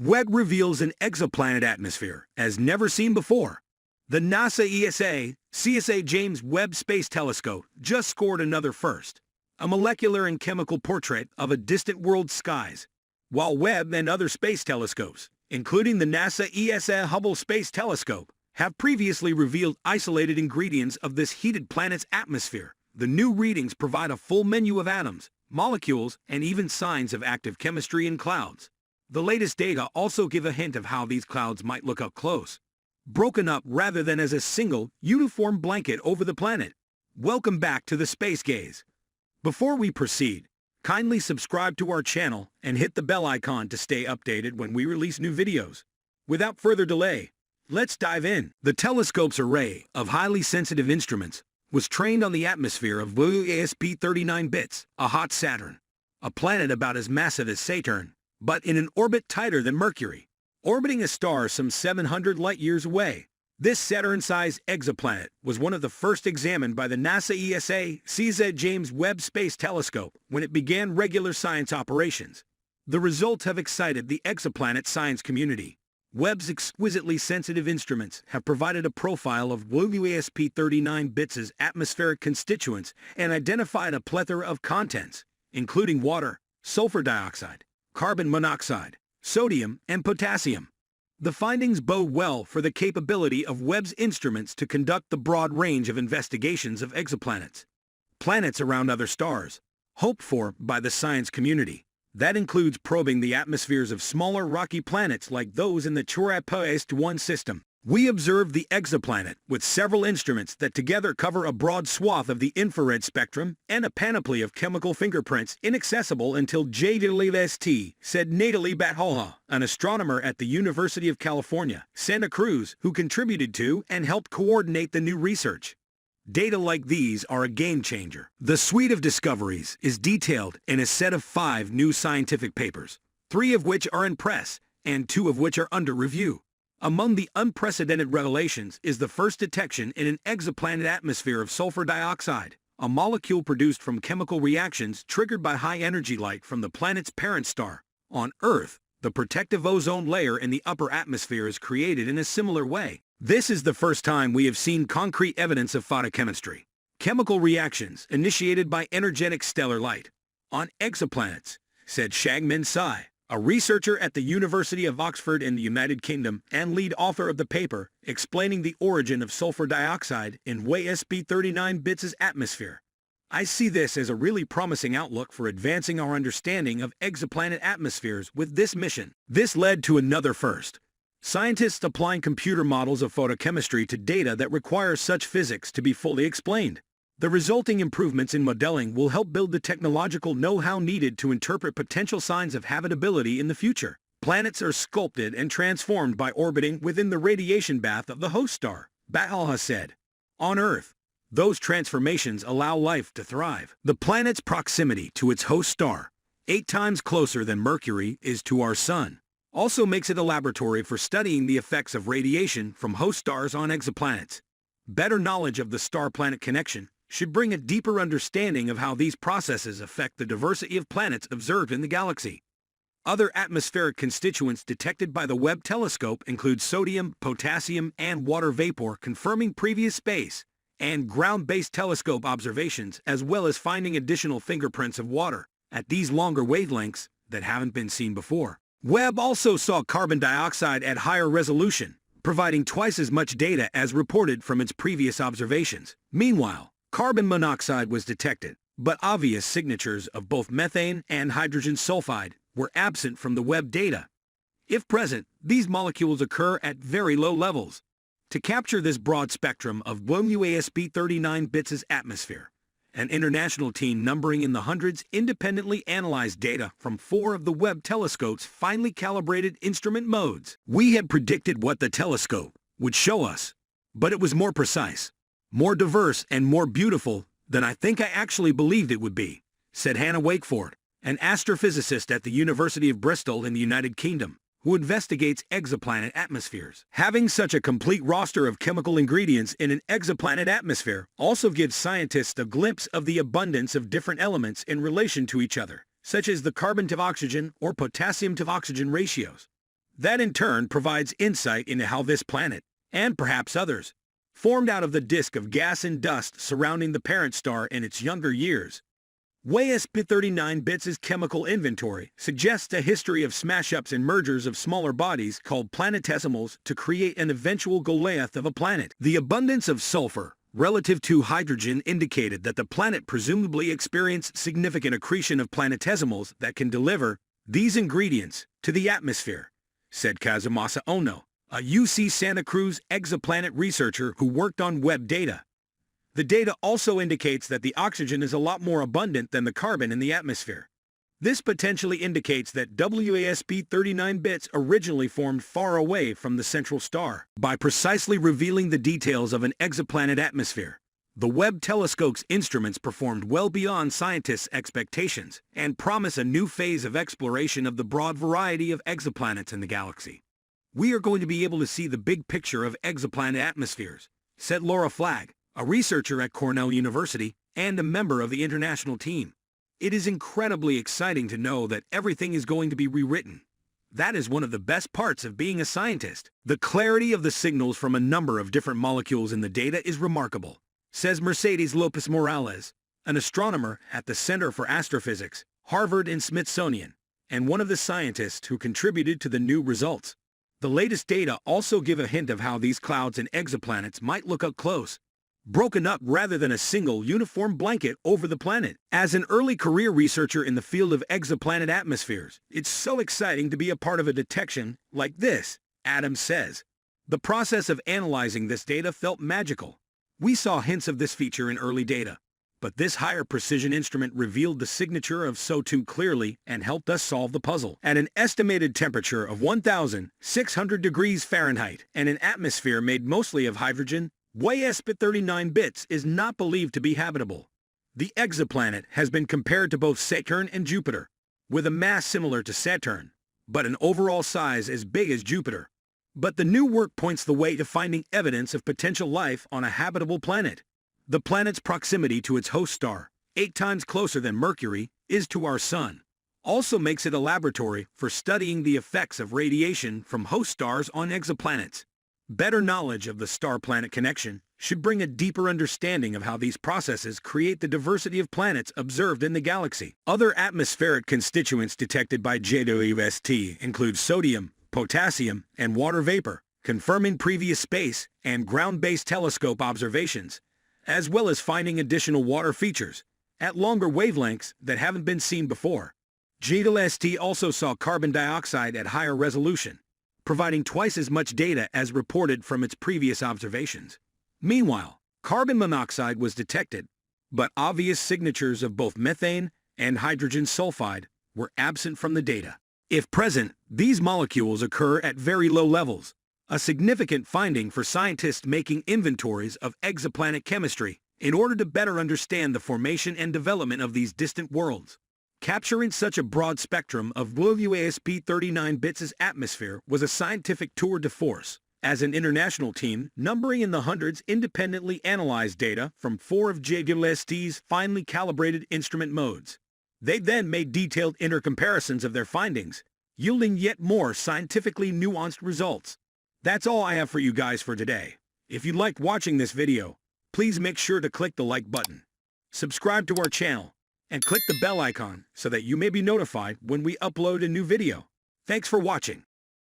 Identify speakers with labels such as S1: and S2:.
S1: Webb reveals an exoplanet atmosphere as never seen before. The NASA CSA James Webb Space Telescope just scored another first, a molecular and chemical portrait of a distant world's skies, while Webb and other space telescopes, including the NASA ESA Hubble Space Telescope, have previously revealed isolated ingredients of this heated planet's atmosphere. The new readings provide a full menu of atoms, molecules, and even signs of active chemistry in clouds. The latest data also give a hint of how these clouds might look up close, broken up rather than as a single, uniform blanket over the planet. Welcome back to the Space Gaze. Before we proceed, kindly subscribe to our channel and hit the bell icon to stay updated when we release new videos. Without further delay, let's dive in. The telescope's array of highly sensitive instruments was trained on the atmosphere of WASP 39 bits, a hot Saturn, a planet about as massive as Saturn, but in an orbit tighter than Mercury, orbiting a star some 700 light-years away. This Saturn-sized exoplanet was one of the first examined by the NASA ESA James Webb Space Telescope when it began regular science operations. The results have excited the exoplanet science community. Webb's exquisitely sensitive instruments have provided a profile of WASP 39 bits' atmospheric constituents and identified a plethora of contents, including water, sulfur dioxide, carbon monoxide, sodium, and potassium. The findings bode well for the capability of Webb's instruments to conduct the broad range of investigations of exoplanets, planets around other stars, hoped for by the science community. That includes probing the atmospheres of smaller rocky planets like those in the TRAPPIST-1 system. We observed the exoplanet with several instruments that together cover a broad swath of the infrared spectrum and a panoply of chemical fingerprints inaccessible until JWST, said Natalie Bathalha, an astronomer at the University of California, Santa Cruz, who contributed to and helped coordinate the new research. Data like these are a game changer. The suite of discoveries is detailed in a set of 5 new scientific papers, 3 of which are in press and 2 of which are under review. Among the unprecedented revelations is the first detection in an exoplanet atmosphere of sulfur dioxide, a molecule produced from chemical reactions triggered by high-energy light from the planet's parent star. On Earth, the protective ozone layer in the upper atmosphere is created in a similar way. This is the first time we have seen concrete evidence of photochemistry, chemical reactions initiated by energetic stellar light, on exoplanets, said Shagmin Sai, a researcher at the University of Oxford in the United Kingdom and lead author of the paper explaining the origin of sulfur dioxide in WASP 39 bits' atmosphere. I see this as a really promising outlook for advancing our understanding of exoplanet atmospheres with this mission. This led to another first. Scientists applying computer models of photochemistry to data that require such physics to be fully explained. The resulting improvements in modeling will help build the technological know-how needed to interpret potential signs of habitability in the future. Planets are sculpted and transformed by orbiting within the radiation bath of the host star, Bathalha said. On Earth, those transformations allow life to thrive. The planet's proximity to its host star, 8 times closer than Mercury is to our Sun, also makes it a laboratory for studying the effects of radiation from host stars on exoplanets. Better knowledge of the star-planet connection should bring a deeper understanding of how these processes affect the diversity of planets observed in the galaxy. Other atmospheric constituents detected by the Webb telescope include sodium, potassium, and water vapor, confirming previous space and ground-based telescope observations, as well as finding additional fingerprints of water at these longer wavelengths that haven't been seen before. Webb also saw carbon dioxide at higher resolution, providing twice as much data as reported from its previous observations. Meanwhile, carbon monoxide was detected, but obvious signatures of both methane and hydrogen sulfide were absent from the Webb data. If present, these molecules occur at very low levels. To capture this broad spectrum of WASP 39 bits' atmosphere, an international team numbering in the hundreds independently analyzed data from 4 of the Webb telescope's finely calibrated instrument modes. We had predicted what the telescope would show us, but it was more precise, more diverse, and more beautiful than I think I actually believed it would be, said Hannah Wakeford, an astrophysicist at the University of Bristol in the United Kingdom, who investigates exoplanet atmospheres. Having such a complete roster of chemical ingredients in an exoplanet atmosphere also gives scientists a glimpse of the abundance of different elements in relation to each other, such as the carbon-to-oxygen or potassium-to-oxygen ratios. That in turn provides insight into how this planet, and perhaps others, formed out of the disk of gas and dust surrounding the parent star in its younger years. WESP-39bits' chemical inventory suggests a history of smash-ups and mergers of smaller bodies called planetesimals to create an eventual Goliath of a planet. The abundance of sulphur relative to hydrogen indicated that the planet presumably experienced significant accretion of planetesimals that can deliver these ingredients to the atmosphere, said Kazumasa Ono, a UC Santa Cruz exoplanet researcher who worked on Webb data. The data also indicates that the oxygen is a lot more abundant than the carbon in the atmosphere. This potentially indicates that WESP-39bits originally formed far away from the central star. By precisely revealing the details of an exoplanet atmosphere, the Webb telescope's instruments performed well beyond scientists' expectations and promise a new phase of exploration of the broad variety of exoplanets in the galaxy. We are going to be able to see the big picture of exoplanet atmospheres, said Laura Flagg, a researcher at Cornell University and a member of the international team. It is incredibly exciting to know that everything is going to be rewritten. That is one of the best parts of being a scientist. The clarity of the signals from a number of different molecules in the data is remarkable, says Mercedes Lopez Morales, an astronomer at the Center for Astrophysics, Harvard and Smithsonian, and one of the scientists who contributed to the new results. The latest data also give a hint of how these clouds and exoplanets might look up close, broken up rather than a single uniform blanket over the planet. As an early career researcher in the field of exoplanet atmospheres, it's so exciting to be a part of a detection like this, Adams says. The process of analyzing this data felt magical. We saw hints of this feature in early data, but this higher precision instrument revealed the signature of SO2 clearly and helped us solve the puzzle. At an estimated temperature of 1,600 degrees Fahrenheit and an atmosphere made mostly of hydrogen, WESP-39bits is not believed to be habitable. The exoplanet has been compared to both Saturn and Jupiter, with a mass similar to Saturn, but an overall size as big as Jupiter. But the new work points the way to finding evidence of potential life on a habitable planet. The planet's proximity to its host star, 8 times closer than Mercury is to our Sun, also makes it a laboratory for studying the effects of radiation from host stars on exoplanets. Better knowledge of the star-planet connection should bring a deeper understanding of how these processes create the diversity of planets observed in the galaxy. Other atmospheric constituents detected by JWST include sodium, potassium, and water vapor, confirming previous space and ground-based telescope observations, as well as finding additional water features at longer wavelengths that haven't been seen before. JWST also saw carbon dioxide at higher resolution, providing twice as much data as reported from its previous observations. Meanwhile, carbon monoxide was detected, but obvious signatures of both methane and hydrogen sulfide were absent from the data. If present, these molecules occur at very low levels, a significant finding for scientists making inventories of exoplanet chemistry in order to better understand the formation and development of these distant worlds. Capturing such a broad spectrum of WESP-39bits' atmosphere was a scientific tour de force, as an international team numbering in the hundreds independently analyzed data from 4 of JWST's finely calibrated instrument modes. They then made detailed intercomparisons of their findings, yielding yet more scientifically nuanced results. That's all I have for you guys for today. If you liked watching this video, please make sure to click the like button, subscribe to our channel, and click the bell icon so that you may be notified when we upload a new video. Thanks for watching.